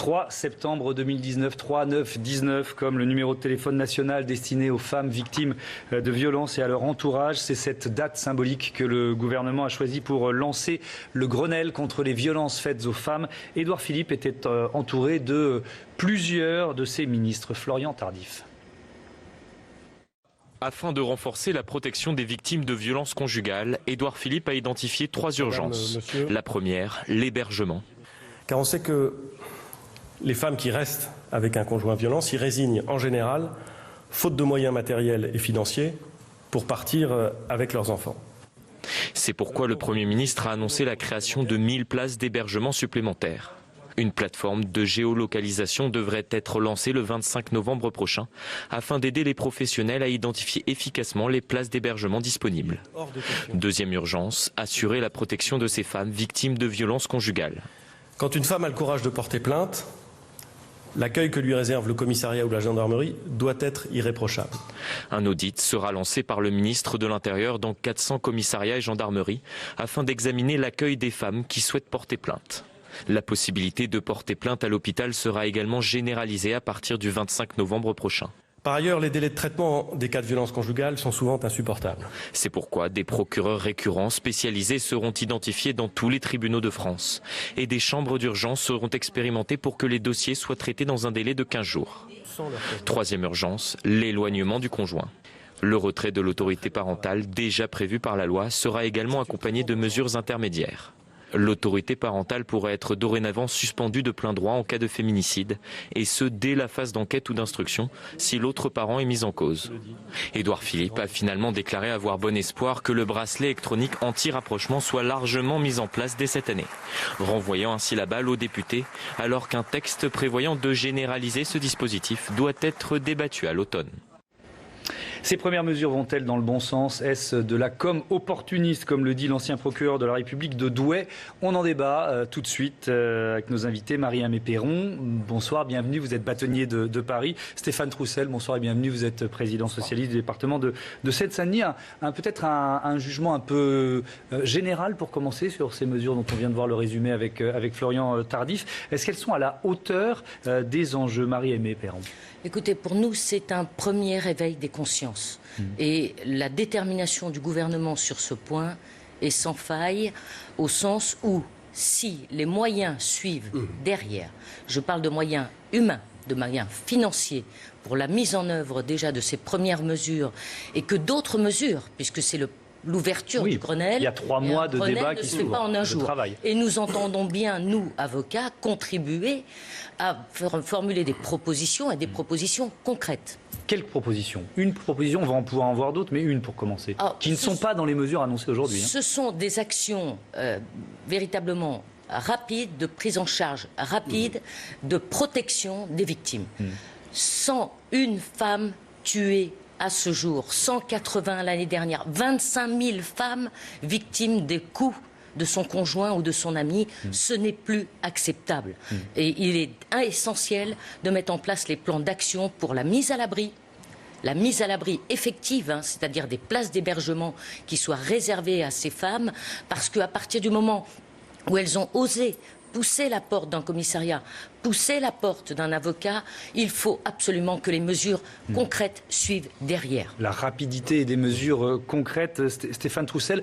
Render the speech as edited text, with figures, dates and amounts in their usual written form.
3 septembre 2019, 3-9-19 comme le numéro de téléphone national destiné aux femmes victimes de violences et à leur entourage. C'est cette date symbolique que le gouvernement a choisi pour lancer le Grenelle contre les violences faites aux femmes. Édouard Philippe était entouré de plusieurs de ses ministres. Florian Tardif. Afin de renforcer la protection des victimes de violences conjugales, Édouard Philippe a identifié 3 urgences. La première, l'hébergement. Car on sait que les femmes qui restent avec un conjoint violent s'y résignent en général, faute de moyens matériels et financiers, pour partir avec leurs enfants. C'est pourquoi le Premier ministre a annoncé la création de 1000 places d'hébergement supplémentaires. Une plateforme de géolocalisation devrait être lancée le 25 novembre prochain afin d'aider les professionnels à identifier efficacement les places d'hébergement disponibles. Deuxième urgence, assurer la protection de ces femmes victimes de violences conjugales. Quand une femme a le courage de porter plainte, l'accueil que lui réserve le commissariat ou la gendarmerie doit être irréprochable. Un audit sera lancé par le ministre de l'Intérieur dans 400 commissariats et gendarmeries afin d'examiner l'accueil des femmes qui souhaitent porter plainte. La possibilité de porter plainte à l'hôpital sera également généralisée à partir du 25 novembre prochain. Par ailleurs, les délais de traitement des cas de violence conjugale sont souvent insupportables. C'est pourquoi des procureurs récurrents spécialisés seront identifiés dans tous les tribunaux de France et des chambres d'urgence seront expérimentées pour que les dossiers soient traités dans un délai de 15 jours. Troisième urgence, l'éloignement du conjoint. Le retrait de l'autorité parentale, déjà prévu par la loi, sera également accompagné de mesures intermédiaires. L'autorité parentale pourrait être dorénavant suspendue de plein droit en cas de féminicide, et ce dès la phase d'enquête ou d'instruction, si l'autre parent est mis en cause. Édouard Philippe a finalement déclaré avoir bon espoir que le bracelet électronique anti-rapprochement soit largement mis en place dès cette année, renvoyant ainsi la balle aux députés, alors qu'un texte prévoyant de généraliser ce dispositif doit être débattu à l'automne. Ces premières mesures vont-elles dans le bon sens? Est-ce de la com opportuniste, comme le dit l'ancien procureur de la République de Douai? On en débat tout de suite avec nos invités. Marie-Aimée Perron, bonsoir, bienvenue, vous êtes bâtonnier de Paris. Stéphane Troussel, bonsoir et bienvenue, vous êtes président socialiste du département de Seine-Saint-Denis. Peut-être un jugement un peu général pour commencer sur ces mesures dont on vient de voir le résumé avec Florian Tardif. Est-ce qu'elles sont à la hauteur des enjeux? Marie-Aimée Perron. Écoutez, pour nous, c'est un premier réveil des consciences. Et la détermination du gouvernement sur ce point est sans faille, au sens où, si les moyens suivent derrière, je parle de moyens humains, de moyens financiers, pour la mise en œuvre déjà de ces premières mesures, et que d'autres mesures, puisque c'est l'ouverture du Grenelle. Il y a 3 mois de débat qui s'ouvrent, pas en un jour. Travail. Et nous entendons bien, nous, avocats, contribuer à formuler des propositions et des propositions concrètes. Quelle proposition? Une proposition, on va en pouvoir en voir d'autres, mais une pour commencer, qui ne sont pas dans les mesures annoncées aujourd'hui. Ce sont des actions véritablement rapides, de prise en charge rapide, de protection des victimes. 101 femmes tuées à ce jour, 180 l'année dernière, 25 000 femmes victimes des coups de son conjoint ou de son ami, ce n'est plus acceptable. Et il est essentiel de mettre en place les plans d'action pour la mise à l'abri effective, c'est-à-dire des places d'hébergement qui soient réservées à ces femmes, parce qu'à partir du moment où elles ont osé pousser la porte d'un commissariat, pousser la porte d'un avocat, il faut absolument que les mesures concrètes suivent derrière. La rapidité des mesures concrètes, Stéphane Troussel.